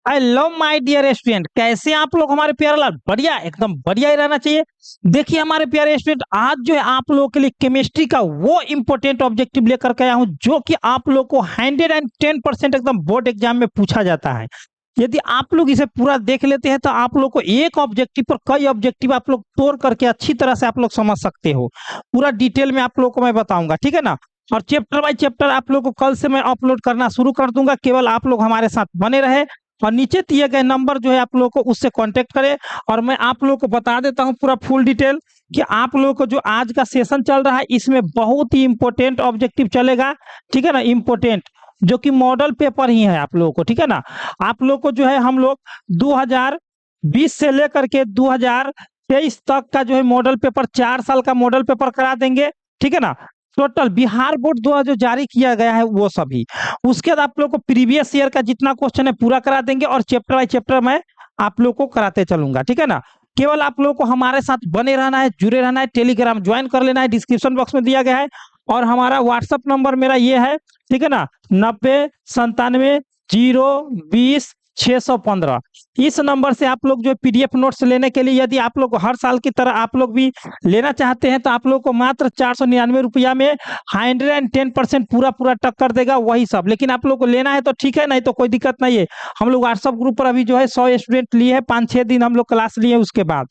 Hello my dear student, कैसे हैं आप लोग? हमारे प्यारे लाल, बढ़िया, एकदम बढ़िया ही रहना चाहिए। देखिए हमारे प्यारे स्टूडेंट, आज जो है आप लोगों के लिए केमिस्ट्री का वो इंपॉर्टेंट ऑब्जेक्टिव लेकर के आया हूं जो कि आप लोग को 110% एकदम बोर्ड एग्जाम में पूछा जाता है। यदि आप लोग इसे पूरा देख लेते हैं तो आप लोग को एक ऑब्जेक्टिव पर कई ऑब्जेक्टिव आप लोग तोड़ करके अच्छी तरह से आप लोग समझ सकते हो। पूरा डिटेल में आप लोग को मैं बताऊंगा, ठीक है ना। और चैप्टर बाय चैप्टर आप लोग को कल से मैं अपलोड करना शुरू कर दूंगा, केवल आप लोग हमारे साथ बने रहे। और नीचे दिए गए नंबर जो है आप लोगों को उससे कांटेक्ट करें। और मैं आप लोगों को बता देता हूं पूरा फुल डिटेल कि आप लोगों को जो आज का सेशन चल रहा है इसमें बहुत ही इंपॉर्टेंट ऑब्जेक्टिव चलेगा, ठीक है ना। इंपॉर्टेंट जो कि मॉडल पेपर ही है आप लोगों को, ठीक है ना। आप लोग को जो है हम लोग 2020 से लेकर के 2023 तक का जो है मॉडल पेपर, 4 साल का मॉडल पेपर करा देंगे, ठीक है ना। टोटल बिहार बोर्ड द्वारा जो जारी किया गया है वो सभी। उसके बाद आप लोग को प्रीवियस ईयर का जितना क्वेश्चन है पूरा करा देंगे और चैप्टर बाय चैप्टर मैं आप लोग को कराते चलूंगा, ठीक है ना। केवल आप लोग को हमारे साथ बने रहना है, जुड़े रहना है, टेलीग्राम ज्वाइन कर लेना है, डिस्क्रिप्शन बॉक्स में दिया गया है। और हमारा व्हाट्सअप नंबर मेरा ये है, ठीक है ना, 90 97 0 20 615। इस नंबर से आप लोग जो पीडीएफ नोट्स लेने के लिए, यदि आप लोग हर साल की तरह आप लोग भी लेना चाहते हैं तो आप लोग को मात्र 499 रुपया में 110% पूरा पूरा टक्कर देगा वही सब। लेकिन आप लोग को लेना है तो ठीक है, नहीं तो कोई दिक्कत नहीं है। हम लोग व्हाट्सअप ग्रुप पर अभी जो है 100 स्टूडेंट लिए हैं, 5-6 दिन हम लोग क्लास लिए उसके बाद।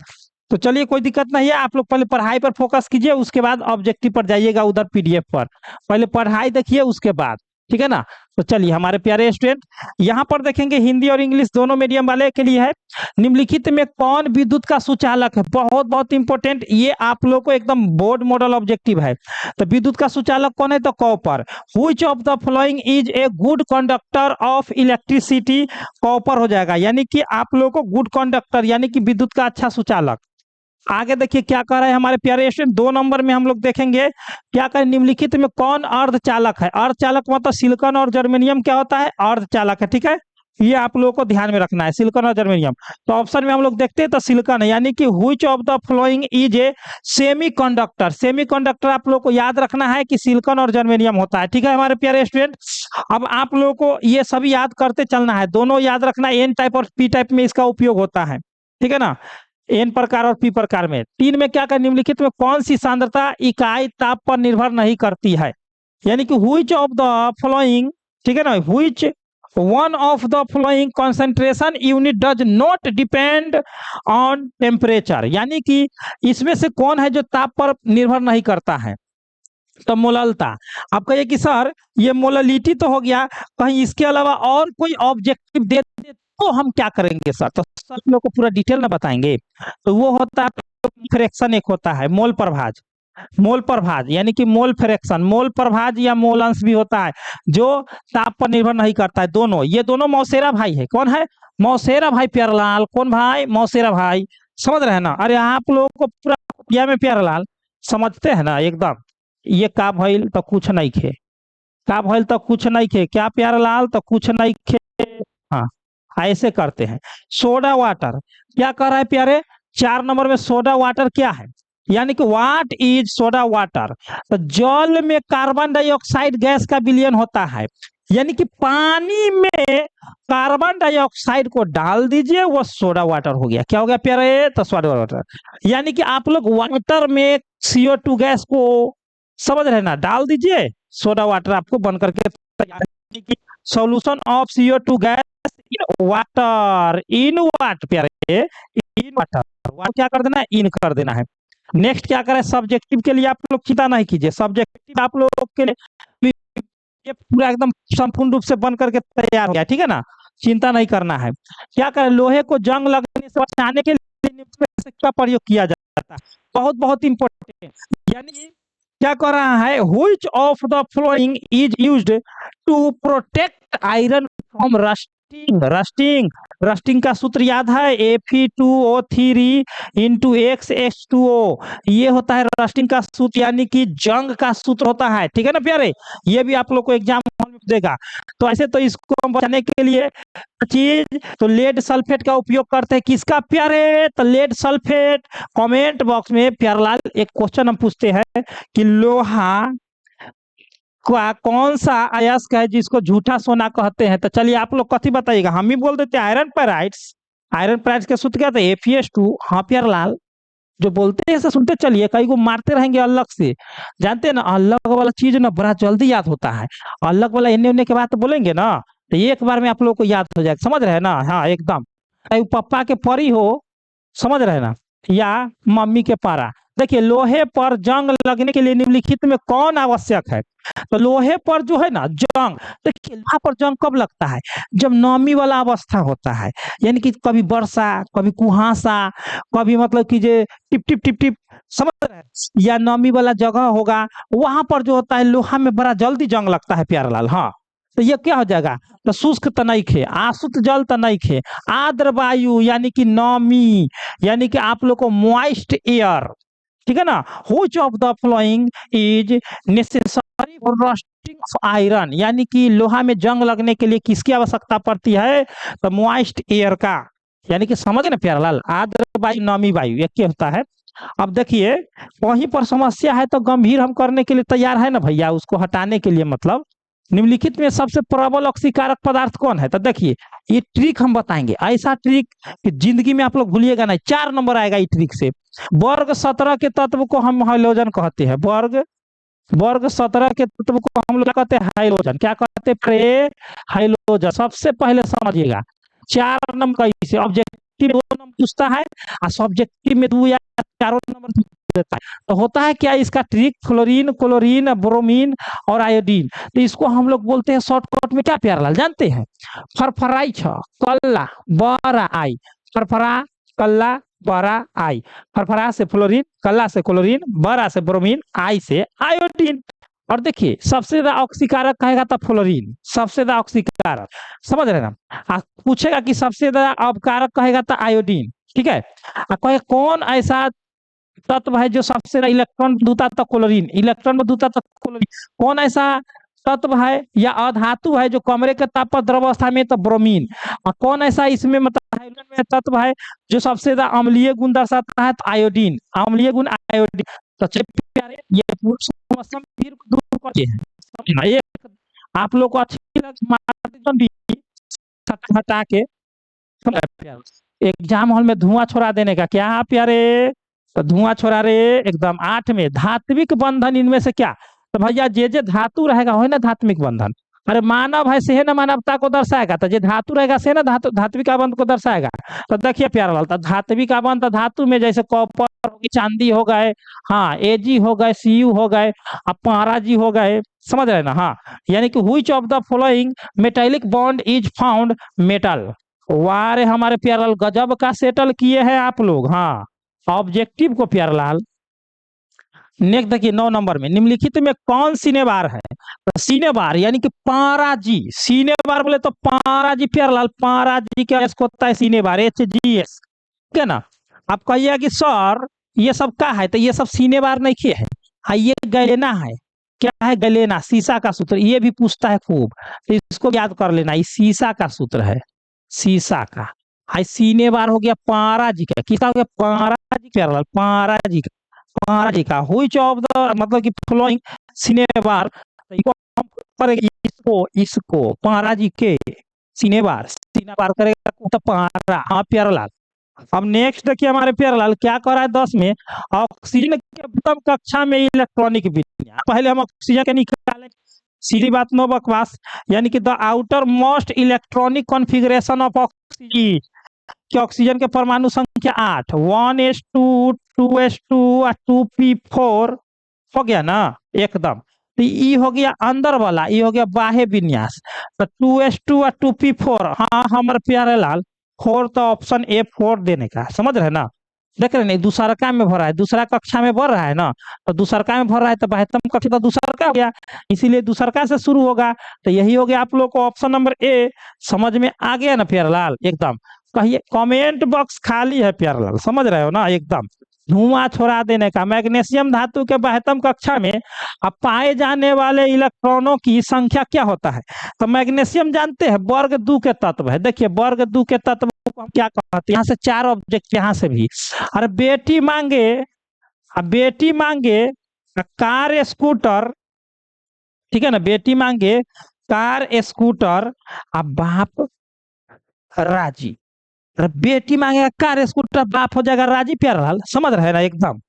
तो चलिए कोई दिक्कत नहीं है, आप लोग पहले पढ़ाई पर फोकस कीजिए, उसके बाद ऑब्जेक्टिव पर जाइएगा उधर पीडीएफ पर। पहले पढ़ाई देखिए उसके बाद, ठीक है ना। तो चलिए हमारे प्यारे स्टूडेंट, यहाँ पर देखेंगे हिंदी और इंग्लिश दोनों मीडियम वाले के लिए है। निम्नलिखित में कौन विद्युत का सुचालक है? बहुत बहुत इंपॉर्टेंट, ये आप लोग को एकदम बोर्ड मॉडल ऑब्जेक्टिव है। तो विद्युत का सुचालक कौन है? तो copper. Which of the following is a good conductor of electricity? Copper हो जाएगा, यानी कि आप लोग को गुड कंडक्टर यानी कि विद्युत का अच्छा सुचालक। आगे देखिए क्या कह रहा है हमारे प्यारे स्टूडेंट, 2 नंबर में हम लोग देखेंगे क्या करें। निम्नलिखित में कौन अर्धचालक है? अर्धचालक मतलब सिलिकॉन और जर्मेनियम क्या होता है? अर्धचालक है, ठीक है। ये आप लोगों को ध्यान में रखना है, सिलिकॉन और जर्मेनियम। तो ऑप्शन में हम लोग देखते हैं तो सिलिकॉन है, यानी कि which of the following is a semi conductor. Semi conductor आप लोग को याद रखना है कि सिलिकॉन और जर्मेनियम होता है, ठीक है हमारे प्यारे स्टूडेंट। अब आप लोगों को ये सभी याद करते चलना है, दोनों याद रखना है, एन टाइप और पी टाइप में इसका उपयोग होता है, ठीक है ना। एन प्रकार और पी प्रकार में। 3 में क्या कर, निम्नलिखित में कौन सी सांद्रता इकाई ताप पर निर्भर नहीं करती है? यानी कि व्हिच ऑफ द फॉलोइंग, ठीक है ना, which one of the following concentration unit does not depend on temperature. यानी कि इसमें से कौन है जो ताप पर निर्भर नहीं करता है? तो मोललता। आप कहिए कि सर ये मोललिटी तो हो गया, कहीं इसके अलावा और कोई ऑब्जेक्टिव दे दे तो हम क्या करेंगे सर? तो सर लोग को पूरा डिटेल में बताएंगे। तो वो होता है फ्रैक्शन, एक होता है मोल प्रभाज। मोल प्रभाज यानी कि मोल फ्रैक्शन, मोल प्रभाज या मोल अंश भी होता है जो ताप पर निर्भर नहीं करता है। दोनों, ये दोनों मौसेरा भाई है। कौन है? मौसेरा भाई प्यारलाल। कौन भाई? मौसेरा भाई। समझ रहे हैं ना? अरे आप लोगों को पूरा किया में प्यारलाल समझते हैं ना एकदम। ये का भइल तो कुछ नहीं खे, का भइल तो कुछ नहीं खे, क्या प्यारलाल तो कुछ नहीं खे। हाँ, ऐसे करते हैं। सोडा वाटर क्या कर रहा है प्यारे? 4 नंबर में सोडा वाटर क्या है? यानी कि व्हाट इज सोडा वाटर? तो जल में कार्बन डाइऑक्साइड गैस का विलयन होता है, यानी कि पानी में कार्बन डाइऑक्साइड को डाल दीजिए, वो सोडा वाटर हो गया। क्या हो गया प्यारे? तो सोडा वाटर। यानी कि आप लोग वाटर में CO2 गैस को, समझ रहे ना, डाल दीजिए, सोडा वाटर आपको बन करके तैयार है। Solution of CO2 gas in water, in what प्यारे, इन वाटर। वाटर क्या कर देना है? इन कर देना है। नेक्स्ट क्या करें? सब्जेक्टिव के लिए आप लोग चिंता नहीं कीजिए, सब्जेक्टिव आप लोग के लिए ये पूरा एकदम संपूर्ण रूप से बन करके तैयार हो गया, ठीक है ना। चिंता नहीं करना है। क्या करें? लोहे को जंग लगने से बचाने के लिए निम्न में से क्या प्रयोग किया जाता है? बहुत बहुत इंपॉर्टेंट। यानी क्या कर रहा है? Which of the following is used to protect iron from rusting? Rusting, rusting का सूत्र याद है, Fe2O3 इंटू XH2O। ये होता है रस्टिंग का सूत्र, यानी कि जंग का सूत्र होता है, ठीक है ना प्यारे। ये भी आप लोग को एग्जाम में देगा। तो ऐसे तो इसको हम बचाने के लिए चीज तो लेड सल्फेट का उपयोग करते हैं। किसका प्यारे? तो लेड सल्फेट। कमेंट बॉक्स में प्यारलाल एक क्वेश्चन हम पूछते हैं कि लोहा कौन सा अयस्क है जिसको झूठा सोना कहते हैं? तो चलिए आप लोग कथी बताइएगा, हम ही बोल देते हैं आयरन पेराइड्स। आयरन पेराइड्स के सूत्र क्या था? Fe2। हाँ प्यारलाल, जो बोलते हैं ऐसे सुनते चलिए, कई को मारते रहेंगे अलग से। जानते हैं ना, अलग वाला चीज ना बड़ा जल्दी याद होता है। अलग वाला इन्ने उन्ने के बाद तो बोलेंगे ना, तो एक बार में आप लोगों को याद हो जाएगा, समझ रहे हैं ना? हाँ एकदम। चाहे वो पप्पा के परी हो, समझ रहे हैं ना, या मम्मी के पारा। देखिए, लोहे पर जंग लगने के लिए निम्नलिखित में कौन आवश्यक है? तो लोहे पर जो है ना जंग, देखिए लोहा पर जंग कब लगता है? जब नमी वाला अवस्था होता है, यानी कि कभी वर्षा, कभी कुहासा, कभी मतलब कि जे टिप टिप टिप टिप, समझ रहे हैं, या नमी वाला जगह होगा, वहां पर जो होता है लोहा में बड़ा जल्दी जंग लगता है प्यारलाल। हाँ, तो ये क्या हो जाएगा? तो शुष्क तनइखे, आसुत जल तनइखे, आर्द्र वायु यानी कि नमी, यानी कि आप लोग को मॉइस्ट एयर, ठीक है ना? Which of the following is necessary for rusting of iron, यानी कि लोहा में जंग लगने के लिए किसकी आवश्यकता पड़ती है? तो मॉइस्ट एयर का, यानी कि समझ ना प्यारलाल, आर्द्र वायु नमी वायु एक क्या होता है। अब देखिए, वहीं पर समस्या है तो गंभीर हम करने के लिए तैयार है ना भैया, उसको हटाने के लिए। मतलब निम्नलिखित में सबसे प्रबल ऑक्सीकारक पदार्थ कौन है? तो देखिए, ये ट्रिक हम बताएंगे, ऐसा ट्रिक कि जिंदगी में आप लोग भूलिएगा नहीं, 4 नंबर आएगा इस ट्रिक से। वर्ग 17 के तत्व को हम हाइड्रोजन कहते हैं। वर्ग वर्ग 17 के तत्व को हम लोग कहते हैं हाइड्रोजन। क्या कहते हैं? हाइड्रोजन। सबसे पहले समझिएगा, 4 नंबर का इसे ऑब्जेक्टिव 2 नंबर पूछता है और सब्जेक्टिव में 2 या 4 नंबर देता है। तो होता है क्या इसका ट्रिक? फ्लोरीन, क्लोरीन, ब्रोमीन और आयोडीन। तो इसको हम लोग बोलते हैं शॉर्टकट में क्या प्यारलाल जानते हैं? फरफराई छ कल्ला बरा आई। फरफरा कल्ला बरा आई। फरफरा से फ्लोरीन, कल्ला से क्लोरीन, बरा से ब्रोमीन, आई से आयोडीन। और देखिए, सबसे ज्यादा ऑक्सीकारक कहेगा तो फ्लोरीन, सबसे ज्यादा ऑक्सीकारक, समझ रहे ना? पूछेगा कि सबसे ज्यादा अपकारक कहेगा तो आयोडीन, ठीक है। कहे कौन ऐसा तत्व है जो सबसे ज्यादा इलेक्ट्रॉन दूता तो क्लोरीन, इलेक्ट्रॉन में दूता तो क्लोरीन। कौन ऐसा तत्व है या अधातु है जो कमरे के ताप पर द्रव अवस्था में? तो ब्रोमीन। और कौन ऐसा इसमें मतलब हाइड्रोजन में तत्व है जो सबसे ज्यादा अम्लीय गुण दर्शाता है? तो आयोडीन, अम्लीय गुण आयोडीन। तो चलिए प्यारे, ये पूरी समस्या फिर दूर करते हैं, समझना। ये आप लोग को अच्छी लगे हटा के एग्जाम हॉल में धुआं छोड़ा देने का क्या है प्यारे? तो धुआं छोड़ा रे एकदम। 8 में धात्विक बंधन इनमें से क्या? तो भैया जे धातु रहेगा वही ना धात्विक बंधन। अरे मानव है से ना मानवता को दर्शाएगा, तो जे धातु रहेगा से ना धातु धात्विक बंध को दर्शाएगा। तो देखिए प्यारा लाल, तो धात्विक बंध धातु में जैसे कॉपर होगी, चांदी हो गए, हाँ एजी हो गए, सीयू हो गए, अब पारा जी हो गए, समझ रहे ना? हाँ, यानी कि which of the following metallic bond is found metal. वारे हमारे प्यारलाल, गजब का सेटल किए हैं आप लोग। हाँ, ऑब्जेक्टिव को प्यारलाल। नेक्स्ट देखिए, 9 नंबर में निम्नलिखित में कौन सीनेबार है? तो सीनेबार यानी कि पाराजी। सीनेबार बोले तो पाराजी प्यारलाल, पाराजी क्या होता है? सीनेबार, HGS, ठीक है ना? आप कहिए कि सर ये सब क्या है? तो ये सब सीनेबार नहीं किए है। हाँ, ये गैलेना है। क्या है? गैलेना, शीशा का सूत्र। ये भी पूछता है खूब, तो इसको याद कर लेना, ये शीशा का सूत्र है, शीशा का। हाई सीने बार हो गया पारा जी का, किसका हो गया? पारा जी प्यारलाल, पारा जी का, पारा जी का। व्हिच ऑफ द मतलब कि फ्लोइंग सीने बार, तो इसको हम करेंगे, इसको पारा जी के सीने बार करेगा तो पारा। हाँ प्यारलाल। अब नेक्स्ट देखिए हमारे प्यारलाल क्या कर रहा है 10 में, ऑक्सीजन के प्रथम कक्षा में इलेक्ट्रॉनिक विन्यास। पहले हम ऑक्सीजन के निकालें, सीधी बात, नो बकवास। यानी कि the outer most electronic configuration of oxygen, कि ऑक्सीजन के परमाणु संख्या 8, 1s2 2s2 और 2p4 हो गया ना एकदम। तो ये हो गया अंदर वाला, ये हो गया बाह्य विन्यास। तो 2s2 और 2p4, हाँ हमारे प्यारे लाल, 4 तो ऑप्शन A4 देने का, समझ रहे ना? देख रहे नहीं, दूसरा में भर रहा है, दूसरा कक्षा में भर रहा है ना, तो दूसरा में भर रहा है तो बाह्यतम कक्षा तो दूसरा हो गया, इसीलिए दूसरा से शुरू होगा। तो यही हो गया आप लोग को ऑप्शन नंबर ए। समझ में आ गया ना प्यारलाल? एकदम। कहिए कमेंट बॉक्स खाली है प्यारलाल, समझ रहे हो ना? एकदम धुआं छोड़ा देने का। मैग्नीशियम धातु के बाह्यतम कक्षा में अब पाए जाने वाले इलेक्ट्रॉनों की संख्या क्या होता है? तो मैग्नीशियम जानते हैं वर्ग 2 के तत्व है। देखिए वर्ग 2 के तत्व को हम क्या कहते हैं? यहाँ से 4 ऑब्जेक्ट, यहाँ से भी। अरे बेटी मांगे, अब बेटी मांगे कार स्कूटर, ठीक है ना, बेटी मांगे कार स्कूटर, अब बाप राजी। अरे बेटी मांगेगा कार स्कूटर, बाप हो जाएगा राजी, प्यारलाल समझ रहे हैं ना एकदम।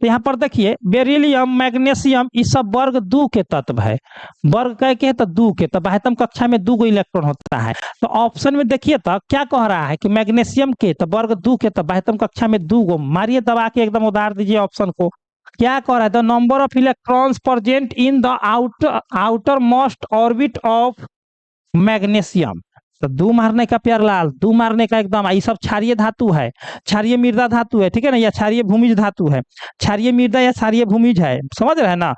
तो यहाँ पर देखिए बेरिलियम मैग्नीशियम ये सब वर्ग दू के तत्व है। वर्ग कह के तो दू के, तो बाह्यतम कक्षा में दू गो इलेक्ट्रॉन होता है। तो ऑप्शन में देखिए तो क्या कह रहा है कि मैग्नीशियम के तो वर्ग दू के, तो बाह्यतम कक्षा में दू गो, मारिए दबा के एकदम उधार दीजिए ऑप्शन को। क्या कह रहा है, the number of electrons present in the outer most orbit of magnesium. तो दू मारने का प्यारलाल, दू मारने का एकदम, ये सब क्षारीय धातु है, क्षारीय मृदा धातु है, ठीक है ना, या क्षारीय भूमिज धातु है, क्षारीय मृदा या क्षारीय भूमिज है, समझ रहे हैं ना।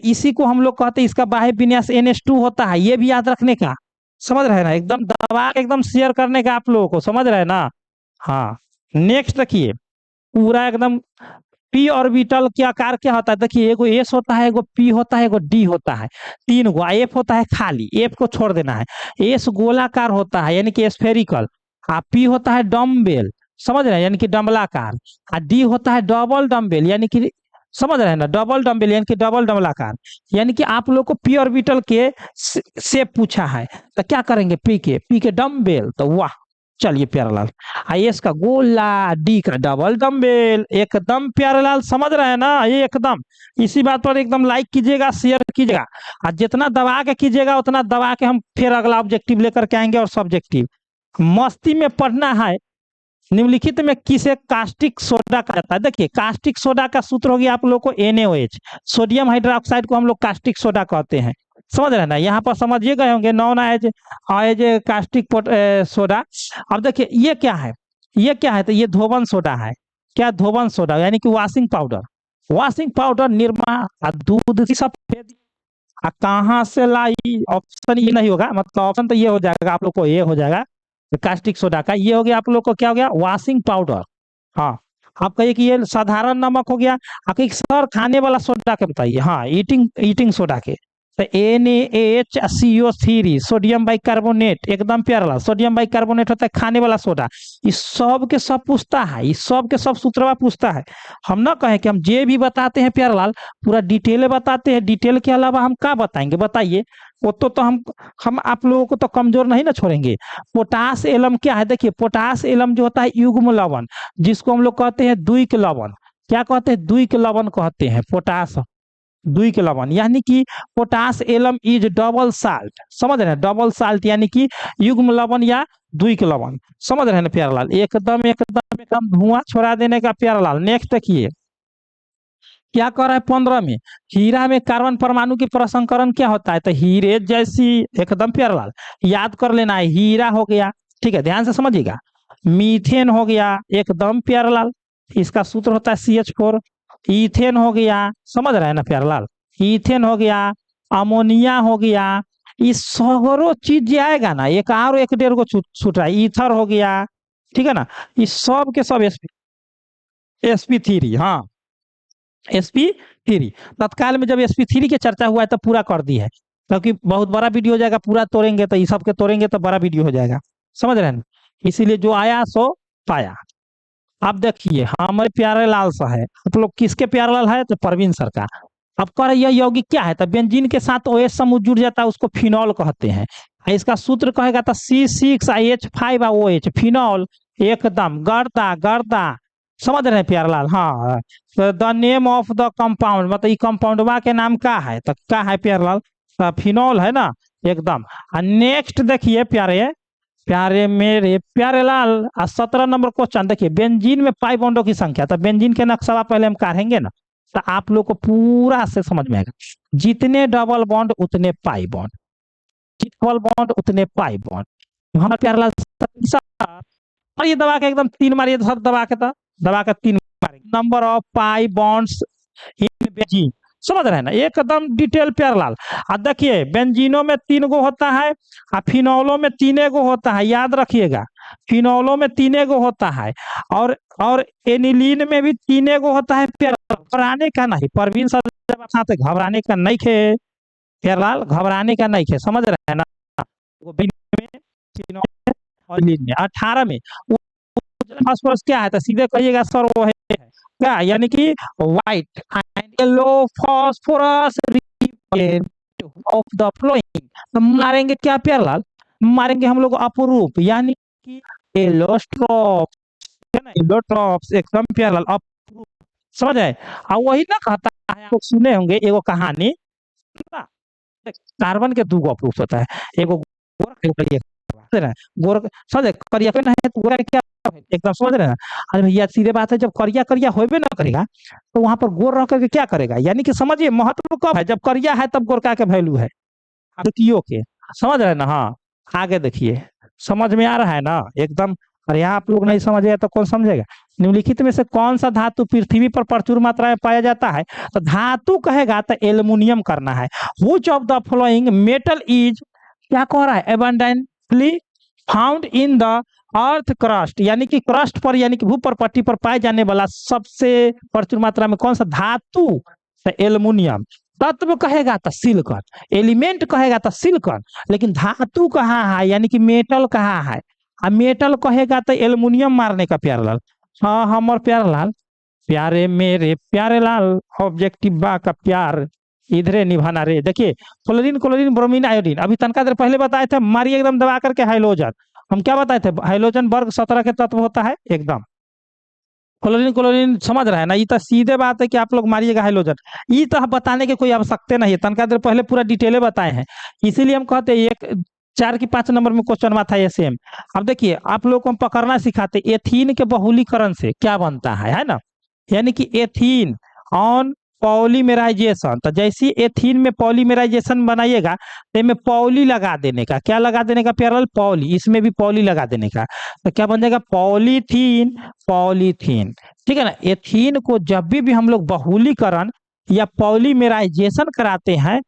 इसी को हम लोग कहते हैं, इसका बाह्य विन्यास NH2 होता है, ये भी याद रखने का, समझ रहे हैं ना एकदम, दबा के एकदम शेयर करने का आप लोगों को, समझ रहे हैं ना। हाँ, नेक्स्ट देखिए, पूरा एकदम पी ऑर्बिटल के आकार क्या होता है, देखिए एगो एस होता है, एगो पी होता है, एगो डी होता है, तीन गो, एफ होता है खाली, एफ को छोड़ देना है। एस गोलाकार होता है यानी कि स्फेरिकल, पी होता है डम्बेल, समझ रहे हैं, यानी कि डम्बलाकार, डी होता है डबल डम्बेल, यानी कि समझ रहे हैं ना, डबल डम्बेल यानी कि डबल डम्बलाकार। यानी कि आप लोग को पी ऑर्बिटल के से पूछा है, तो क्या करेंगे, पी के डम्बेल, तो वाह, चलिए प्यारेलाल। एस का गोला, डी का डबल डम्बेल, एकदम प्यारेलाल समझ रहे हैं ना, ये एकदम। इसी बात पर एकदम लाइक कीजिएगा, शेयर कीजिएगा, और जितना दबा के कीजिएगा उतना दबा के हम फिर अगला ऑब्जेक्टिव लेकर के आएंगे, और सब्जेक्टिव मस्ती में पढ़ना है। निम्नलिखित में किसे कास्टिक सोडा कहा जाता है, देखिए कास्टिक सोडा का सूत्र हो गया आप लोग को NaOH, सोडियम हाइड्रोक्साइड को हम लोग कास्टिक सोडा कहते हैं, समझ रहे हैं ना। यहाँ पर समझिए गए होंगे known as as caustic soda. अब देखिए ये क्या है, ये क्या है, तो ये धोबन सोडा है, क्या धोबन सोडा यानी कि washing powder, washing powder Nirma, दूध की सफेद, कहाँ से लाई, ऑप्शन ये नहीं होगा, मतलब ऑप्शन तो ये हो जाएगा आप लोग को, ये हो जाएगा कास्टिक सोडा का, ये हो गया आप लोग को क्या हो गया, वॉशिंग पाउडर। हाँ, आप कहिए कि ये साधारण नमक हो गया, आप कहिए सर खाने वाला सोडा के बताइए, हाँ ईटिंग ईटिंग सोडा के, तो NaHCO3 सोडियम बाइकार्बोनेट, एकदम प्यारा, सोडियम बाइकार्बोनेट होता है खाने वाला सोडा। इस सब के सब पूछता है, इस सब के सब सूत्रवा पूछता है। हम ना कहें कि हम जे भी बताते हैं प्यारलाल पूरा डिटेल बताते हैं, डिटेल के अलावा हम क्या बताएंगे बताइए। वो तो हम आप लोगों को तो कमजोर नहीं ना छोड़ेंगे। पोटास एलम क्या है, देखिए पोटास एलम जो होता है युग्म लवण, जिसको हम लोग कहते हैं द्विक लवण, क्या कहते हैं, द्विक लवण कहते हैं पोटास, द्विक लवण, यानी कि potash alum is double salt, समझ रहे हैं, डबल साल्ट यानी कि युग्म लवण या द्विक लवण, समझ रहे हैं ना प्यारलाल, एकदम एकदम एकदम धुआं छोड़ा देने का प्यारलाल। नेक्स्ट देखिए क्या कर रहा है 15 में, हीरा में कार्बन परमाणु की प्रसंकरण क्या होता है, तो हीरे जैसी, एकदम प्यारलाल याद कर लेना है, हीरा हो गया, ठीक है ध्यान से समझिएगा, मीथेन हो गया, एकदम प्यारलाल, इसका सूत्र होता है CH4, ईथेन हो गया, समझ रहे हैं ना प्यारलाल, ईथेन हो गया, अमोनिया हो गया, इस सगरो चीज जो आएगा ना, एक और एक डेढ़ को छूट रहा है, ईथर हो गया, ठीक है ना, इस सब के सब SP3, हाँ SP3, तत्काल में जब SP3 की चर्चा हुआ है तो पूरा कर दी है, क्योंकि बहुत बड़ा वीडियो हो जाएगा, पूरा तोड़ेंगे तो ये सब के तोड़ेंगे तो बड़ा वीडियो हो जाएगा, समझ रहे हैं, इसीलिए जो आया सो पाया। अब देखिए हमारे प्यारे लाल सा है, आप लोग किसके प्यारे लाल है, तो परवीन सर का। अब कह रहे यह यौगिक क्या है, तो बेंजीन के साथ OH समूह जुड़ जाता है, उसको फिनॉल कहते हैं, इसका सूत्र कहेगा तो C6H5OH, फिनॉल, एकदम गर्दा गर्दा, समझ रहे हैं प्यारलाल, हाँ। तो the name of the compound, मतलब कंपाउंडवा के नाम क्या है, तो क्या है प्यारलाल, फिनॉल है ना एकदम। नेक्स्ट देखिए प्यारे प्यारे मेरे प्यारे लाल, 17 नंबर क्वेश्चन देखिए, बेंजीन में पाई बॉन्डों की संख्या, तो बेंजीन के नक्शा पहले हम काटेंगे ना, तो आप लोग को पूरा से समझ में आएगा, जितने डबल बॉन्ड उतने पाई बॉन्ड, डबल बॉन्ड उतने पाई बॉन्ड, हमारा प्यारे लाल, और ये दबा के एकदम 3 मारिए, सब दबा के 3 मारिए, number of pi bonds in benzene, समझ रहे हैं ना एकदम डिटेल प्यारलाल। अब देखिए बेंजीनों में 3 गो होता है, और फिनोलों में 3 गो होता है, याद रखिएगा, फिनोलों में 3 गो होता है, और एनिलीन में भी 3 गो होता है प्यारलाल, घबराने का नहीं, परवीन सर जब साथ घबराने का नहीं खे प्यारलाल, घबराने का नहीं खे, समझ रहे हैं ना। वो में, फिनोल में और एनिलीन में 18 में फास्फोरस क्या है, तो सीधे कहिएगा सर वो है क्या, यानी कि white and yellow phosphorus of the flowing, तो मारेंगे क्या प्यारलाल, मारेंगे हम लोग अपरूप, यानी कि एलोस्ट्रॉप, है ना, एलोट्रॉप्स एकदम प्यारलाल अपरूप, समझ आए। और वही ना कहता है, आप लोग सुने होंगे एगो कहानी ना, कार्बन के दो अप्रूप होता है, एगो गोरख एगो करिया, समझ रहे हैं? गोरख समझ रहे, करिया पे ना है तो गोरा क्या है? एकदम समझ रहे हैं ना। अरे भैया सीधे बात है, जब करिया करिया होबे ना करेगा तो वहां पर गोर रह करके क्या करेगा, यानी कि समझिए महत्व कब है, जब करिया है तब गोरका के वैल्यू है, आकृतियों के, समझ रहे हैं ना। हाँ, आगे देखिए, समझ में आ रहा है ना एकदम। अरे यहाँ आप लोग नहीं समझेगा तो कौन समझेगा। निम्नलिखित में से कौन सा धातु पृथ्वी पर प्रचुर मात्रा में पाया जाता है, तो धातु कहेगा तो एल्युमिनियम करना है। Which of the following metal is, क्या कह रहा है, abundantly found in the earth crust, यानी कि क्रस्ट पर, यानी कि भूपर पट्टी पर पाए जाने वाला सबसे प्रचुर मात्रा में कौन सा धातु, तो एल्युमिनियम। तत्व कहेगा तो सिलिकॉन, एलिमेंट कहेगा तो सिलिकॉन, लेकिन धातु कहाँ है, यानी कि मेटल कहाँ है। अब मेटल कहेगा तो एल्युमिनियम मारने का प्यारलाल। हाँ हमर प्यारलाल, प्यारे मेरे प्यारे लाल, ऑब्जेक्टिव बा का प्यार इधरे निभाना रे। देखिए, क्लोरीन क्लोरीन ब्रोमीन आयोडीन, अभी तनका देर पहले बताए थे, मारिए एकदम दबा करके हाइड्रोजन। हम क्या बताए थे, हाइड्रोजन वर्ग 17 के तत्व होता है एकदम। क्लोरीन क्लोरीन समझ रहे हैं ना, ये तो सीधे बात है कि आप लोग मारिएगा हाइड्रोजन, ये तो बताने की कोई आवश्यकता नहीं है, तनका देर पहले पूरा डिटेले बताए हैं। इसीलिए हम कहते हैं एक 4 की 5 नंबर में क्वेश्चन आता है सेम। अब देखिए, आप लोग को हम पकड़ना सिखाते, एथीन के बहुलीकरण से क्या बनता है ना, यानी कि एथीन ऑन पॉलीमेराइजेशन, तो जैसी एथीन में पॉलीमेराइजेशन बनाइएगा तो में पॉली लगा देने का, क्या लगा देने का प्यारल, पॉली, इसमें भी पॉली लगा देने का, तो क्या बन जाएगा, पॉलीथीन, पॉलीथीन। ठीक है ना। एथीन को जब भी हम लोग बहुलीकरण या पॉलीमेराइजेशन कराते हैं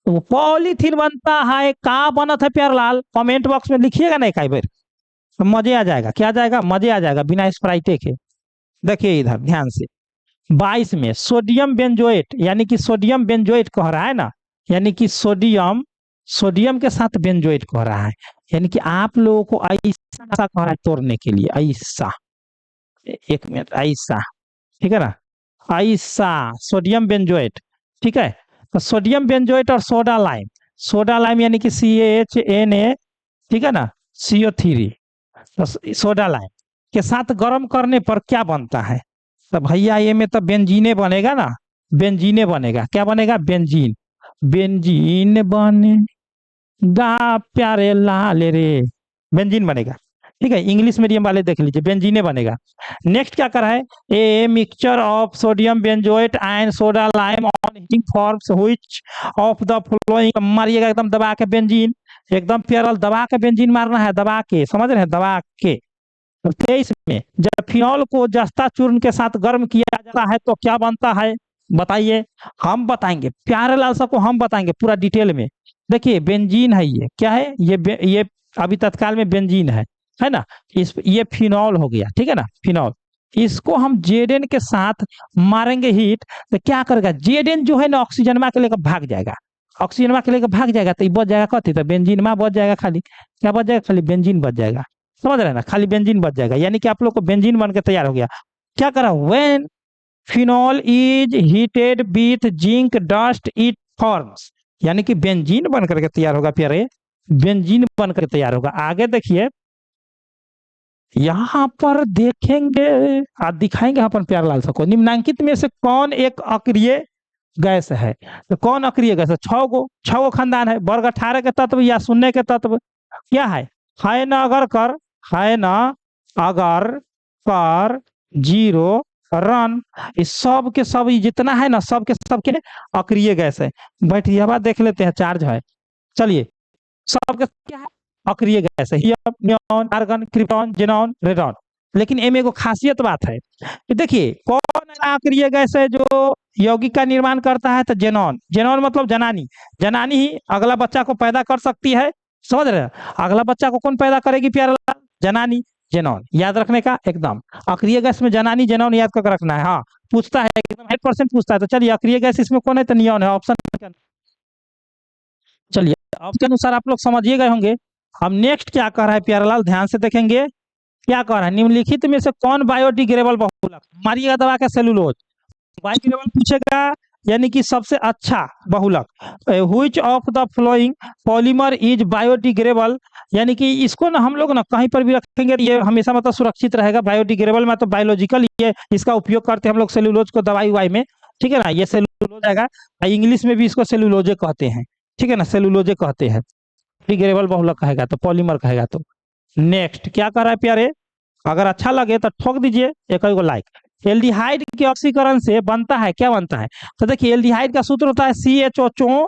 तो वो पॉलीथीन बनता है। का बनत है प्यारलाल, कमेंट बॉक्स में लिखिएगा ना एक बार, तो मजे आ जाएगा, क्या आ जाएगा, मजे आ जाएगा बिना स्प्राइटे के। देखिए इधर ध्यान से, 22 में सोडियम बेंजोएट, यानी कि सोडियम बेंजोएट कह रहा है ना, यानी कि सोडियम, सोडियम के साथ बेंजोएट कह रहा है, यानी कि आप लोगों को ऐसा कह रहा है तोड़ने के लिए, ऐसा, एक मिनट, ऐसा, ठीक है ना, ऐसा सोडियम बेंजोएट। ठीक है, तो सोडियम बेंजोएट और सोडा लाइम, सोडा लाइम यानी कि CaHNA, ठीक है ना, CO3, तो सोडा लाइम के साथ गर्म करने पर क्या बनता है, तो भैया ये में तो बेंजीने बनेगा ना, बेंजीने बनेगा, क्या बनेगा, बेंजीन, बेंजीन बनेगा प्यारे लाल रे, बेंजीन बनेगा। ठीक है, इंग्लिश मीडियम वाले देख लीजिए, बेंजीने बनेगा। नेक्स्ट क्या करा है, a mixture of sodium benzoate and soda lime on heating forms which of the following, मारिएगा एकदम दबा के बेंजीन, एकदम प्यारल दबा के बेंजीन मारना है, दबा के, समझ रहे हैं, दबा के। 23 में जब फिनॉल को जस्ता चूर्ण के साथ गर्म किया जाता है तो क्या बनता है, बताइए। हम बताएंगे प्यारे लाल साहब को, हम बताएंगे पूरा डिटेल में। देखिए बेंजीन है, ये क्या है, ये अभी तत्काल में बेंजीन है ना, इस ये फिनॉल हो गया, ठीक है ना, फिनॉल। इसको हम जेडेन के साथ मारेंगे हीट, तो क्या करेगा, जेडेन जो है ना ऑक्सीजनमा के लेकर भाग जाएगा, ऑक्सीजनमा के लेकर भाग जाएगा, तो ये बच जाएगा कथी, तो बेंजीनमा बच जाएगा, खाली क्या बच जाएगा, खाली बेंजीन बच जाएगा, समझ रहे हैं ना, खाली बेंजीन बच जाएगा, यानी कि आप लोग को बेंजीन बन के तैयार हो गया। क्या करा, when phenol is heated with zinc dust it forms, यानी कि बेंजीन बन करके तैयार होगा, प्यारे बेंजीन बन कर तैयार होगा। आगे देखिए, यहां पर देखेंगे, आज दिखाएंगे अपन प्यारलाल साहब को, निम्नांकित में से कौन एक अक्रिय गैस है, तो कौन अक्रिय गैस है, 6 गो खानदान है, वर्ग 18 के तत्व या शून्य के तत्व, क्या है ना, अगर कर, है ना, अगर कर, जीरो, रन, इस सब के सब जितना है ना, सब के सब के अक्रिय गैस है। बैठिए बात देख लेते हैं, चार्ज है, चलिए, सब के क्या है, अक्रिय गैस है, helium, neon, argon, krypton, xenon, radon. लेकिन एम एगो खासियत बात है, देखिए कौन अक्रिय गैस है जो यौगिक का निर्माण करता है, तो जेनॉन, जेनॉन मतलब जनानी, जनानी ही अगला बच्चा को पैदा कर सकती है, समझ रहे हैं, अगला बच्चा को कौन पैदा करेगी प्यारा, जनानी, जेनॉन, याद रखने का एकदम, अक्रिय गैस में जनानी जेनॉन याद करके रखना है। हाँ, पूछता है एकदम 100% पूछता है, तो चलिए अक्रिय गैस इसमें कौन है, तो नियॉन है, ऑप्शन। चलिए अब के अनुसार आप लोग समझिए गए होंगे। हम नेक्स्ट क्या कर रहा है प्यारेलाल, ध्यान से देखेंगे, क्या कर रहा है, निम्नलिखित में से कौन बायोडिग्रेडेबल बहुलक, मारिएगा दबा के सेलुलोज, बायोडिग्रेडेबल पूछेगा यानी कि सबसे अच्छा बहुलक। Which of the flowing polymer is biodegradable, यानी कि इसको ना हम लोग ना कहीं पर भी रखेंगे ये हमेशा मतलब सुरक्षित रहेगा। बायोडिग्रेडेबल में तो बायोलॉजिकल ये इसका उपयोग करते हैं हम लोग सेलुलोज को दवाई उवाई में, ठीक है ना, ये सेलुलोज आएगा। इंग्लिश में भी इसको सेलुलोजे कहते हैं, ठीक है ना, सेलुलोजे कहते हैं। डिग्रेडेबल बहुलक कहेगा तो पॉलीमर कहेगा तो। नेक्स्ट क्या कर रहा है प्यारे, अगर अच्छा लगे तो ठोक दीजिए एक को लाइक। एल्डिहाइड के ऑक्सीकरण से बनता है, क्या बनता है, तो देखिए एल्डिहाइड का सूत्र होता है CHO चो।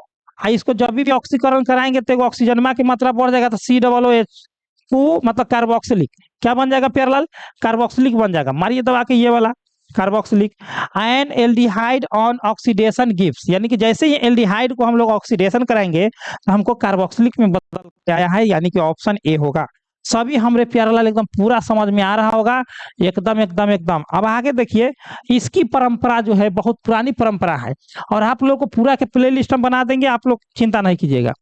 इसको जब भी ऑक्सीकरण कराएंगे तो ऑक्सीजन की मात्रा बढ़ जाएगा तो COOH मतलब कार्बोक्सिलिक, क्या बन जाएगा प्यारलाल, कार्बोक्सिलिक बन जाएगा। मारिए दबा के ये वाला carboxylic. N aldehyde on oxidation gives, यानी कि जैसे ही एल्डिहाइड को हम लोग ऑक्सीडेशन कराएंगे तो हमको कार्बोक्सिलिक में बदल के आया है, यानी कि ऑप्शन ए होगा। सभी हमरे प्यारलाल एकदम पूरा समझ में आ रहा होगा, एकदम एकदम एकदम। अब आगे देखिए, इसकी परंपरा जो है बहुत पुरानी परंपरा है और आप लोग को पूरा के प्ले लिस्ट हम बना देंगे, आप लोग चिंता नहीं कीजिएगा।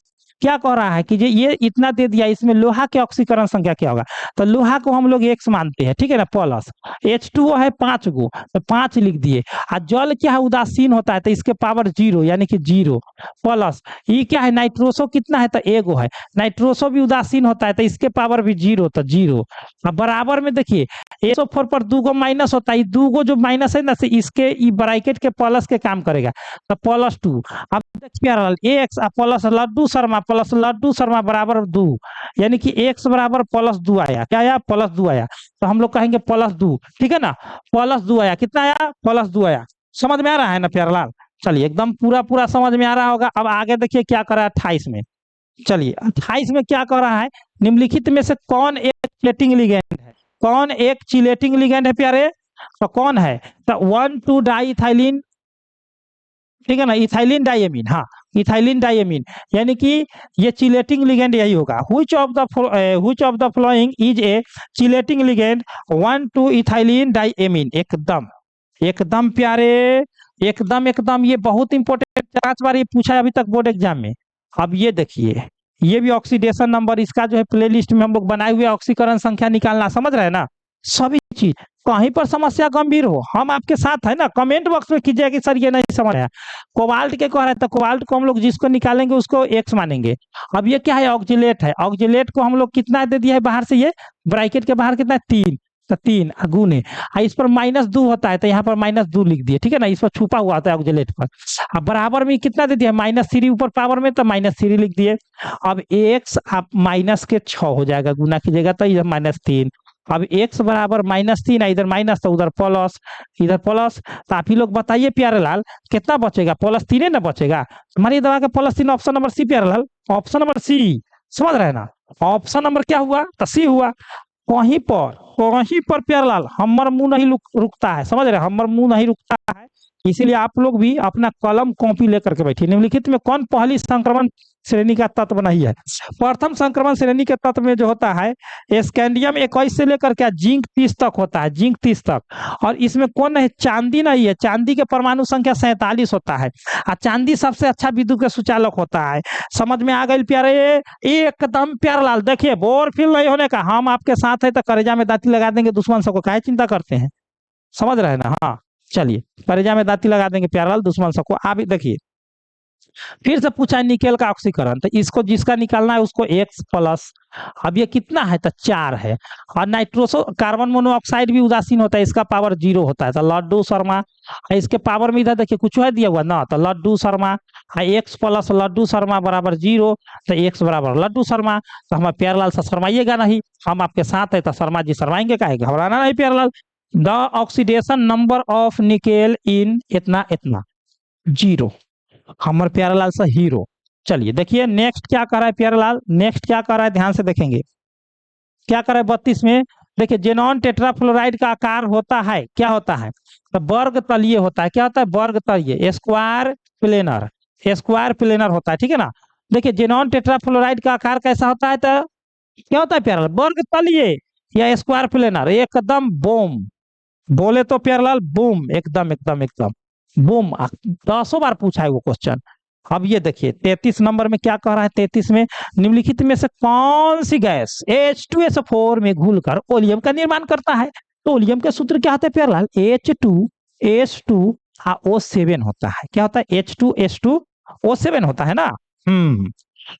क्या कह रहा है कि ये इतना दे दिया, इसमें लोहा के ऑक्सीकरण संख्या क्या होगा, तो लोहा को हम लोग X मानते हैं, ठीक है ना, प्लस H2O है 5 गो तो 5 लिख दिए। और जल क्या है, उदासीन होता है तो इसके पावर 0 यानी कि 0 प्लस। ये क्या है, नाइट्रोसो कितना है तो एगो है, नाइट्रोसो भी उदासीन होता है तो इसके पावर भी 0 तो 0। अब बराबर में देखिए SO4 पर 2 गो माइनस होता है, 2 गो जो माइनस है ना से इसके ब्रैकेट के प्लस के काम करेगा तो +2। अब देखिए X प्लस लड्डू शर्मा बराबर 2, यानी कि X बराबर +2 आया, क्या आया, +2 आया, तो हम लोग कहेंगे +2, ठीक है ना, +2 आया, कितना आया, +2 आया। समझ में आ रहा है ना प्यारलाल, चलिए एकदम पूरा पूरा समझ में आ रहा होगा। अब आगे देखिए क्या कर रहा है 28 में, चलिए 28 में क्या कर रहा है, निम्नलिखित में से कौन एक चिलेटिंग लिगेंड है, कौन एक चिलेटिंग लिगेंड है प्यारे, तो कौन है, तो 1,2 डाइइथाइलिन, ठीक है ना, इथाइलिन डाइएमीन, हाँ इथाइलिन डाइएमीन, यानी कि ये चिलेटिंग लिगेंड यही होगा। Which of the following is a chelating ligand 1,2 ethylene diamine, एकदम एकदम प्यारे, एकदम एकदम, ये बहुत इंपॉर्टेंट, 5 बार ये पूछा है अभी तक बोर्ड एग्जाम में। अब ये देखिए, ये भी ऑक्सीडेशन नंबर इसका जो है प्ले लिस्ट में हम लोग बनाए हुए, ऑक्सीकरण संख्या निकालना, समझ रहे हैं ना, सभी चीज। कहीं पर समस्या गंभीर हो हम आपके साथ है ना, कमेंट बॉक्स में कीजिए कि सर ये नहीं समझ आया। कोबाल्ट के कह रहा है तो कोबाल्ट को हम लोग जिसको निकालेंगे उसको X मानेंगे। अब ये क्या है, ऑक्जिलेट है, ऑक्जिलेट को हम लोग कितना दे दिया है बाहर से, ये ब्रैकेट के बाहर कितना है 3, तो 3 गुने, इस पर -2 होता है तो यहाँ पर -2 लिख दिए, ठीक है ना, इस पर छुपा हुआ होता है ऑक्जिलेट पर। अब बराबर में कितना दे दिया, -3 ऊपर पावर में तो -3 लिख दिए। अब X आप माइनस के 6 हो जाएगा, गुना कीजिएगा तो इधर -3। अब X बराबर -3, इधर माइनस तो उधर प्लस, इधर प्लस, तो आप ही लोग बताइए प्यारे लाल कितना बचेगा, +3 ना बचेगा। हमारी दवा के +3, ऑप्शन नंबर सी प्यारे लाल, ऑप्शन नंबर सी, समझ रहे हैं ना, ऑप्शन नंबर क्या हुआ तो सी हुआ। कहीं पर प्यारलाल हमर मुंह नहीं रुकता है, समझ रहे, हमर मुंह नहीं रुकता है, इसीलिए आप लोग भी अपना कलम कॉपी लेकर के बैठिए। निम्नलिखित में कौन पहली संक्रमण श्रेणी का तत्व नहीं है, प्रथम संक्रमण श्रेणी के तत्व में जो होता है स्कैंडियम 21 से लेकर के जिंक 30 तक होता है, जिंक 30 तक। और इसमें कौन नहीं, चांदी नहीं है, चांदी के परमाणु संख्या 47 होता है, और चांदी सबसे अच्छा विद्युत के सुचालक होता है। समझ में आ गई प्यारे, एकदम प्यारलाल। देखिए बोर फील नहीं होने का, हम आपके साथ है तो करेजा में दाती लगा देंगे, दुश्मन सबको काहे चिंता करते हैं, समझ रहे हैं ना, हाँ चलिए करेजा में दाती लगा देंगे प्यारलाल दुश्मन सबको। आप देखिए फिर से पूछा है निकेल का ऑक्सीकरण, तो इसको जिसका निकालना है उसको X प्लस। अब ये कितना है तो 4 है। और नाइट्रोसो कार्बन मोनोऑक्साइड भी उदासीन होता है, इसका पावर 0 होता है, तो लड्डू शर्मा। इसके पावर में इधर देखिए कुछ है दिया हुआ ना, तो लड्डू शर्मा, X प्लस लड्डू शर्मा बराबर 0, तो X बराबर लड्डू शर्मा। तो हम प्यारलाल से शर्माइएगा नहीं, हम आपके साथ है तो शर्मा जी शर्माएंगे, काहे घबराना नहीं Pyarelal. The oxidation number of nickel in इतना इतना 0, हमर प्यारेलाल से हीरो। चलिए देखिए नेक्स्ट क्या कर रहा है प्यारेलाल, नेक्स्ट क्या कर रहा है, ध्यान से देखेंगे क्या कर रहा है 32 में। देखिए जेनॉन टेट्राफ्लोराइड का आकार होता है, क्या होता है तो वर्ग तलीय होता है, क्या होता है वर्ग तलीय, स्क्वायर प्लेनर, स्क्वायर प्लेनर होता है, ठीक है ना। देखिए जेनॉन टेट्राफ्लोराइड का आकार कैसा होता है तो क्या होता है प्यारेलाल, वर्ग तलीय या स्क्वायर प्लेनर, एकदम बूम, बोले तो प्यारेलाल बूम, एकदम एकदम एकदम बूम। 10 बार पूछा है वो क्वेश्चन। अब ये देखिए 33 नंबर में क्या कह रहा है, 33 में निम्नलिखित में से कौन सी गैस H2SO4 में घुलकर ओलियम का निर्माण करता है। तो ओलियम के सूत्र क्या होते हैं प्यारेलाल, H2S2 O7 होता है। क्या होता है? H2S2O7 होता है ना। हम्म।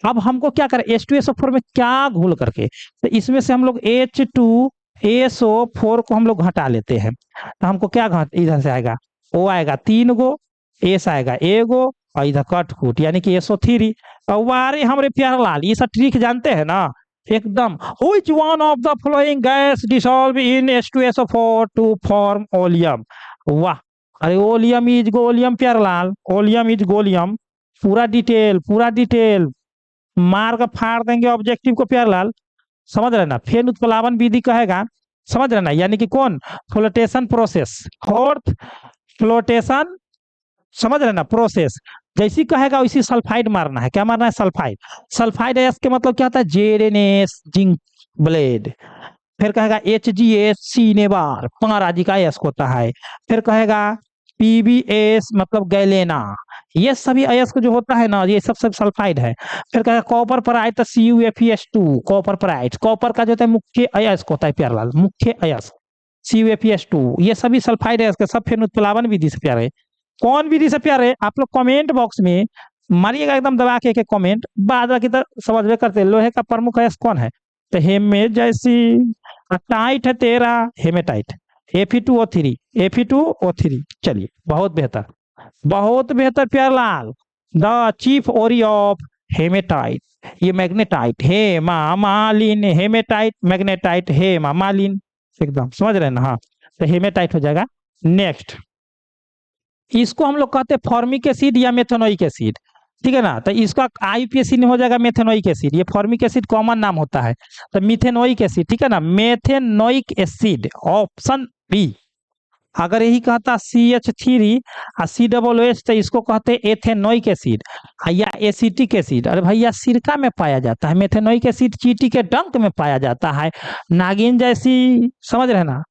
अब हमको क्या करें, H2SO4 में क्या घोल करके, तो इसमें से हम लोग H2SO4 को हम लोग घटा लेते हैं। तो हमको क्या घट इधर से आएगा, O आएगा 3 गो, S आएगा एगो, और इधर कट कूट यानी कि SO3। वारे हमरे प्यार लाल, ये सब ट्रिक जानते हैं ना एकदम। Which one of the following gas dissolve in H2SO4 to form oleum? वाह, अरे ओलियम इज गोलियम प्यारलाल, ओलियम इज गोलियम। पूरा डिटेल, पूरा डिटेल मार का फाड़ देंगे ऑब्जेक्टिव को प्यारलाल। समझ रहे ना, फेन उत्प्लावन विधि कहेगा, समझ रहे ना, यानी कि कौन, फ्लोटेशन प्रोसेस, फोर्थ फ्लोटेशन, समझ रहे ना प्रोसेस। जैसी कहेगा वैसी सल्फाइड मारना है। क्या मारना है? सल्फाइड। सल्फाइड एस के मतलब क्या होता है? JNS zinc blende. फिर कहेगा HGS सीनेबार, पाराजी का एस होता है। फिर कहेगा PBS मतलब गैलेना। ये सभी अयस्क को जो होता है ना, ये सब सल्फाइड है। फिर कहेगा कॉपर पराइट, CuFeS2 कॉपर पराइट, कॉपर का जो होता है मुख्य अयस्क होता है प्यारलाल, मुख्य अयस्क CuFeS2। ये सभी सल्फाइड अयस्क, सब फिर उत्प्लावन विधि से प्यारे। कौन विधि से प्यारे? आप लोग कमेंट बॉक्स में मारिएगा एकदम दबा के एक कमेंट, बाद बाकी तो समझ में करते। लोहे का प्रमुख अयस्क कौन है? तो हेमे जैसी, टाइट है तेरा हेमेटाइट, Fe2O3 चलिए, बहुत बेहतर, बहुत बेहतर प्यारलाल। द चीफ ओरी ऑफ हेमेटाइट, ये मैग्नेटाइट, हेमामालिन, हेमेटाइट मैग्नेटाइट हेमामालिन, एकदम समझ रहे हैं ना। हाँ, तो हेमेटाइट हो जाएगा। नेक्स्ट, इसको हम लोग कहते हैं फॉर्मिक एसिड या मेथेनोइक एसिड, ठीक है ना। तो इसका IUPAC हो जाएगा मेथेनोइक एसिड। ये फॉर्मिक एसिड कॉमन नाम होता है, तो मिथेनोइक एसिड, ठीक है ना, मेथेनोइक एसिड ऑप्शन बी। अगर यही कहता CH3 और COOH तो इसको कहते हैं एथेनोइक एसिड या एसिटिक एसिड। अरे भैया सिरका में पाया जाता है, मेथेनोइक एसिड चींटी के डंक में पाया जाता है। नागिन जैसी, समझ रहे ना,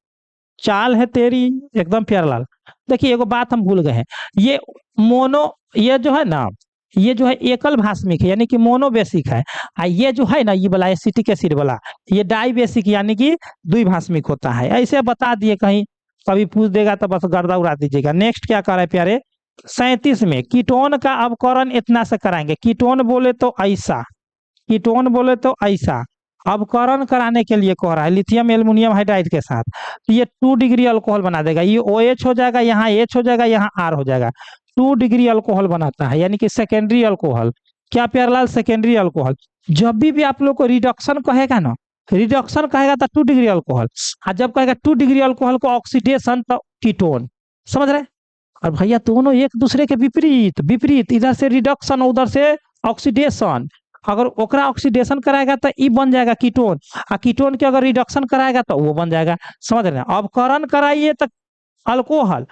चाल है तेरी एकदम प्यारलाल। देखिए एगो बात हम भूल गए हैं, ये मोनो, ये जो है ना, ये जो है एकल भास्मिक है यानी कि मोनोबेसिक है। ये जो है ना, ये वाला एसिटिक एसिड वाला, ये डाइबेसिक यानी कि द्विभास्मिक होता है। ऐसे बता दिए, कहीं कभी पूछ देगा तो बस गर्दा उड़ा दीजिएगा। नेक्स्ट क्या कर रहा है प्यारे, 37 में कीटोन का अवकरण इतना से कराएंगे। कीटोन बोले तो ऐसा, कीटोन बोले तो ऐसा, अवकरण कराने के लिए कह रहा है लिथियम एल्युमिनियम हाइड्राइड के साथ। तो ये 2 डिग्री अल्कोहल बना देगा। ये OH हो जाएगा, यहाँ H हो जाएगा, यहाँ R हो जाएगा। 2 डिग्री अल्कोहल बनाता है यानी कि सेकेंडरी अल्कोहल। क्या प्यारलाल? Secondary alcohol. जब भी आप लोग को रिडक्शन कहेगा ना, रिडक्शन कहेगा तो 2 डिग्री अल्कोहल, और जब कहेगा 2 डिग्री अल्कोहल को ऑक्सीडेशन तो कीटोन। समझ रहे? और भैया दोनों एक दूसरे के विपरीत, विपरीत, इधर से रिडक्शन उधर से ऑक्सीडेशन। अगर ओकरा ऑक्सीडेशन कराएगा तो ई बन जाएगा कीटोन, और कीटोन के अगर रिडक्शन कराएगा तो वो बन जाएगा। समझ रहे हैं? अवकरण कराइए तो अल्कोहल,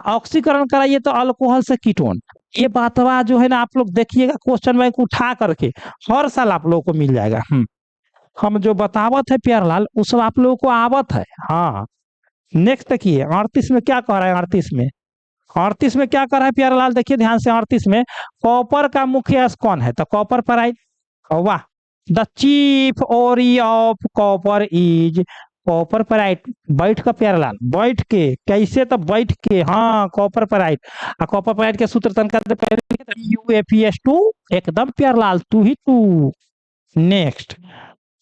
ऑक्सीकरण कराइए तो अल्कोहल से कीटोन। ये बातवा जो है ना, आप लोग देखिएगा क्वेश्चन बैंक उठा करके हर साल आप लोगों को मिल जाएगा। हम जो बतावत है प्यारलाल वो सब आप लोगों को आवत है। हाँ, नेक्स्ट देखिए 38 में क्या कह रहा है। 38 में क्या कर रहा है प्यारलाल, देखिए ध्यान से। 38 में कॉपर का मुख्य अयस्क कौन है? तो कॉपर पराइड। वाह, द चीफ ओरी ऑफ कॉपर इज कॉपर पराइट। बैठ का प्यारलाल, बैठ के, कैसे? तो बैठ के, हाँ, कॉपर पराइट। कॉपर पराइट के सूत्र तनका UFeS2, एकदम प्यारलाल, तू ही तू। नेक्स्ट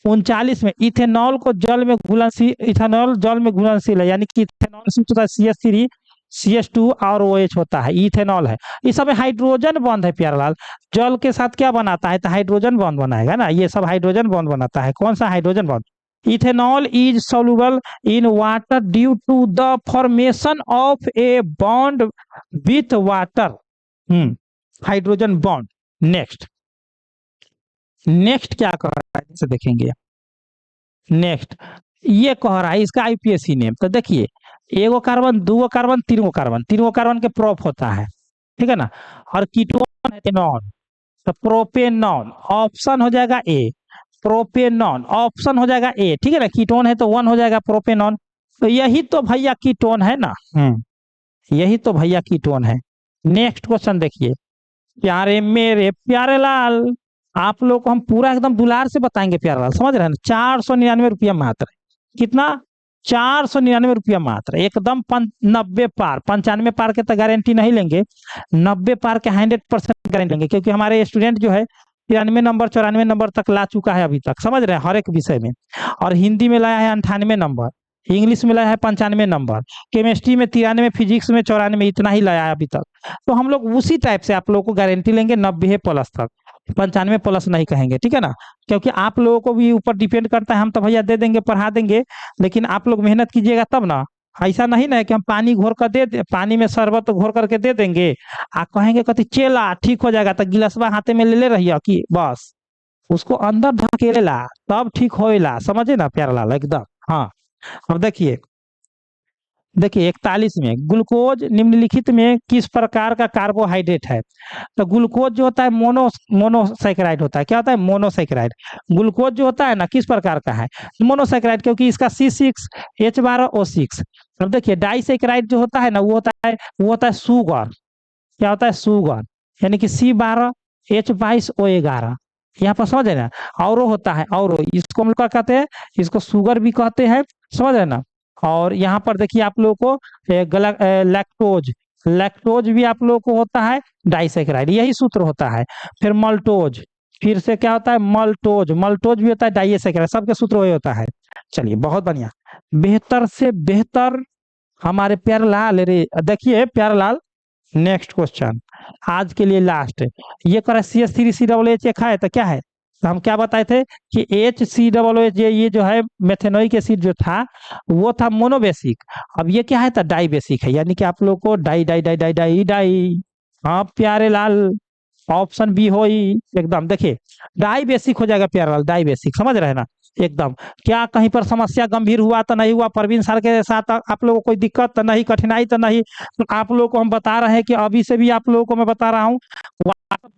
39 में इथेनॉल को जल में घुलनशील, इथेनॉल जल में घुलनशील है यानी कि इथेनॉल से होता है CH3 CH2 और OH होता है, इथेनॉल है। इस सब हाइड्रोजन बॉन्ड है प्यारलाल। जल के साथ क्या बनाता है? तो हाइड्रोजन बॉन्ड बनाएगा ना, ये सब हाइड्रोजन बॉन्ड बनाता है। कौन सा hydrogen bond? Ethanol is soluble in water due to the formation of a bond with water, hydrogen bond. Next, next क्या कर रहा है इसे देखेंगे। नेक्स्ट ये कह रहा है इसका IUPAC नेम। तो देखिए, एगो कार्बन, दूगो कार्बन, तीनगो कार्बन, तीनगो कार्बन के प्रोप होता है, ठीक है ना। और कीटोन है एनॉन, तो प्रोपेनॉन ऑप्शन हो जाएगा ए। प्रोपेनॉन ऑप्शन हो जाएगा ए, ठीक है ना। कीटोन है तो 1 हो जाएगा प्रोपेनॉन। तो यही तो भैया कीटोन है ना, यही तो भैया कीटोन है। नेक्स्ट क्वेश्चन देखिए, प्यारे मेरे प्यारे लाल, आप लोग को हम पूरा एकदम दुलार से बताएंगे प्यारे लाल, समझ रहे हैं ना। 499 रुपया मात्र, कितना? ₹499 मात्र, एकदम 90 पार। 95 पार के तो गारंटी नहीं लेंगे, 90 पार के 100% गारंटी लेंगे, क्योंकि हमारे स्टूडेंट जो है 93 नंबर 94 नंबर तक ला चुका है अभी तक, समझ रहे हैं, हर एक विषय में। और हिंदी में लाया है 98 नंबर, इंग्लिश में लाया है 95 नंबर, केमिस्ट्री में 93, फिजिक्स में 94, इतना ही लाया है अभी तक। तो हम लोग उसी टाइप से आप लोगों को गारंटी लेंगे 90 प्लस तक, 95 प्लस नहीं कहेंगे, ठीक है ना। क्योंकि आप लोगों को भी ऊपर डिपेंड करता है, हम तो भैया दे देंगे, पढ़ा देंगे, लेकिन आप लोग मेहनत कीजिएगा तब ना। ऐसा नहीं ना है कि हम पानी घोर कर पानी में शरबत घोर करके दे देंगे, आप कहेंगे कति चेला ठीक हो जाएगा, तो गिलासवा हाथे में ले ले रहिए कि बस उसको अंदर धकेलेला तब ठीक होएला, समझे ना प्यारा लाल एकदम। हाँ, अब देखिए, देखिए 41 में, ग्लूकोज निम्नलिखित में किस प्रकार का कार्बोहाइड्रेट है। तो ग्लूकोज जो होता है मोनोसैकेराइड होता है। क्या होता है? मोनोसैकेराइड। ग्लूकोज जो होता है ना किस प्रकार का है? मोनोसैकेराइड, क्योंकि इसका C6H12O6। अब देखिए डाइसैकेराइड जो होता है ना वो होता है शुगर। क्या होता है? शुगर, यानी कि C12H22O11। यहाँ पर समझ है ना। और होता है, और इसको हम लोग क्या कहते हैं? इसको शुगर भी कहते हैं, समझ है ना। और यहाँ पर देखिए आप लोगों को लैक्टोज, लैक्टोज भी आप लोगों को होता है डाइसैकेराइड, यही सूत्र होता है। फिर मल्टोज, फिर से क्या होता है? मल्टोज, मल्टोज भी होता है डाइसैकेराइड, सबके सूत्र वही होता है। चलिए बहुत बढ़िया, बेहतर से बेहतर हमारे प्यारे लाल। रे देखिए प्यारे लाल, नेक्स्ट क्वेश्चन आज के लिए लास्ट। ये कर CH3COOH एक है, तो क्या है? तो हम क्या बताए थे कि HCOOH, ये जो है मेथेनोइक एसिड जो था वो था मोनोबेसिक। अब ये क्या है? तो डाई बेसिक है, यानी कि आप लोग को डाई डाई डाई डाई डाई डाई। हाँ प्यारे लाल, ऑप्शन बी हो ही एकदम। देखिए डाई बेसिक हो जाएगा प्यारे लाल, डाई बेसिक, समझ रहे हैं ना एकदम। क्या कहीं पर समस्या गंभीर हुआ तो नहीं हुआ? परवीन सर के साथ आप लोगों को कोई दिक्कत तो नहीं, कठिनाई तो नहीं? तो आप लोगों को हम बता रहे हैं कि अभी से भी आप लोगों को मैं बता रहा हूँ,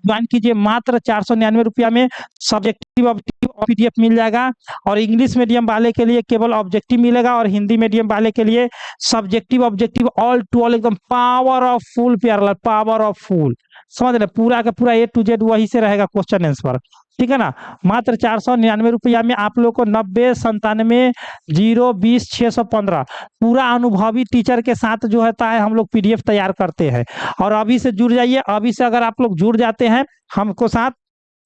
ज्वाइन कीजिए, मात्र ₹499 में सब्जेक्टिव ऑब्जेक्टिव PDF मिल जाएगा। और इंग्लिश मीडियम वाले के लिए केवल ऑब्जेक्टिव मिलेगा, और हिंदी मीडियम वाले के लिए subjective objective all to all, एकदम power of full Pyar Lal, power of full, समझ रहे? पूरा का पूरा A to Z वही से रहेगा क्वेश्चन आंसर, ठीक है ना। मात्र ₹499 में आप लोग को 90 97 0 20 615 पूरा अनुभवी टीचर के साथ जो होता है हम लोग PDF तैयार करते हैं। और अभी से जुड़ जाइए, अभी से अगर आप लोग जुड़ जाते हैं हमको साथ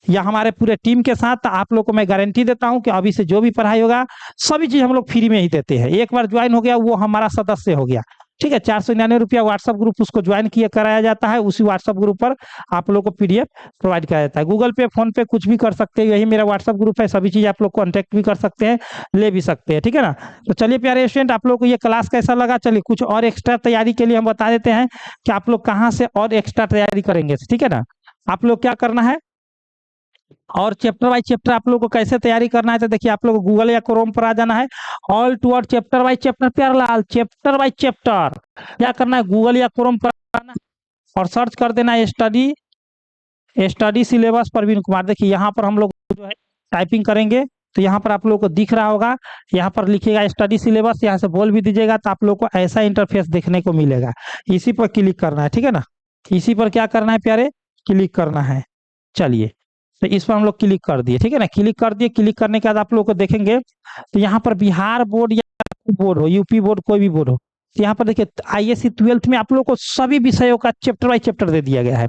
या हमारे पूरे टीम के साथ, तो आप लोग को मैं गारंटी देता हूं कि अभी से जो भी पढ़ाई होगा सभी चीज हम लोग फ्री में ही देते हैं। एक बार ज्वाइन हो गया वो हमारा सदस्य हो गया, ठीक है। ₹499 व्हाट्सएप ग्रुप उसको ज्वाइन किया कराया जाता है, उसी व्हाट्सएप ग्रुप पर आप लोग को PDF प्रोवाइड कराया जाता है। गूगल पे, फोन पे कुछ भी कर सकते हैं, यही मेरा व्हाट्सएप ग्रुप है, सभी चीज आप लोग कॉन्टेक्ट भी कर सकते हैं, ले भी सकते हैं, ठीक है ना। तो चलिए प्यारे स्टूडेंट, आप लोग को ये क्लास कैसा लगा? चलिए कुछ और एक्स्ट्रा तैयारी के लिए हम बता देते हैं कि आप लोग कहाँ से और एक्स्ट्रा तैयारी करेंगे, ठीक है ना। आप लोग क्या करना है, और चैप्टर वाइज चैप्टर आप लोग को कैसे तैयारी करना है, तो देखिए आप लोग गूगल या क्रोम पर आ जाना है, all toward chapter wise chapter, प्यार लाल चैप्टर वाइज चैप्टर क्या करना है, गूगल या क्रोम पर आना है और सर्च कर देना है स्टडी सिलेबस प्रवीण कुमार। देखिए यहाँ पर हम लोग जो है टाइपिंग करेंगे तो यहाँ पर आप लोग को दिख रहा होगा, यहाँ पर लिखिएगा स्टडी सिलेबस, यहाँ से बोल भी दीजिएगा तो आप लोग को ऐसा इंटरफेस देखने को मिलेगा। इसी पर क्लिक करना है, ठीक है ना। इसी पर क्या करना है प्यारे, क्लिक करना है। चलिए तो इस पर हम लोग क्लिक कर दिए, ठीक है ना। क्लिक कर दिए, क्लिक करने के बाद आप लोग को देखेंगे तो यहाँ पर बिहार बोर्ड या बोर्ड हो, यूपी बोर्ड, कोई भी बोर्ड हो, तो यहाँ पर देखिए ISC 12th में आप लोग को सभी विषयों का चैप्टर वाइज चैप्टर दे दिया गया है।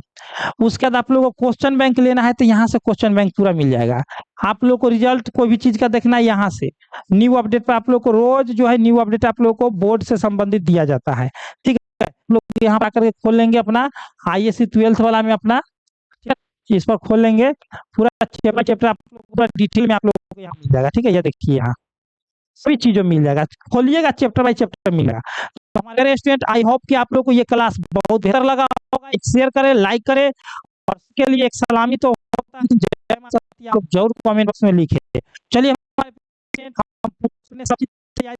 उसके बाद आप लोग को क्वेश्चन बैंक लेना है तो यहाँ से क्वेश्चन बैंक पूरा मिल जाएगा। आप लोग को रिजल्ट कोई भी चीज का देखना है यहाँ से, न्यू अपडेट पर आप लोग को रोज जो है न्यू अपडेट आप लोग को बोर्ड से संबंधित दिया जाता है, ठीक है। लोग यहाँ पर आकर के खोल लेंगे अपना ISC 12th वाला में अपना, इस पर खोल लेंगे पूरा चैप्टर चैप्टर आप लोग पूरा डिटेल में आप लोगों को यहाँ मिल जाएगा, ठीक है। ये देखिए यहाँ सभी चीजों मिल जाएगा, खोलिएगा चैप्टर बाय चैप्टर मिलेगा। तो हमारे स्टूडेंट आई होप कि आप लोग को ये क्लास बहुत बेहतर लगा होगा। शेयर करें, लाइक करें, और इसके लिए एक सलामी तो होता है, जय माता दी आप जरूर कमेंट बॉक्स में लिखें। चलिए हमारे हम पूछने सब चीज तैयारी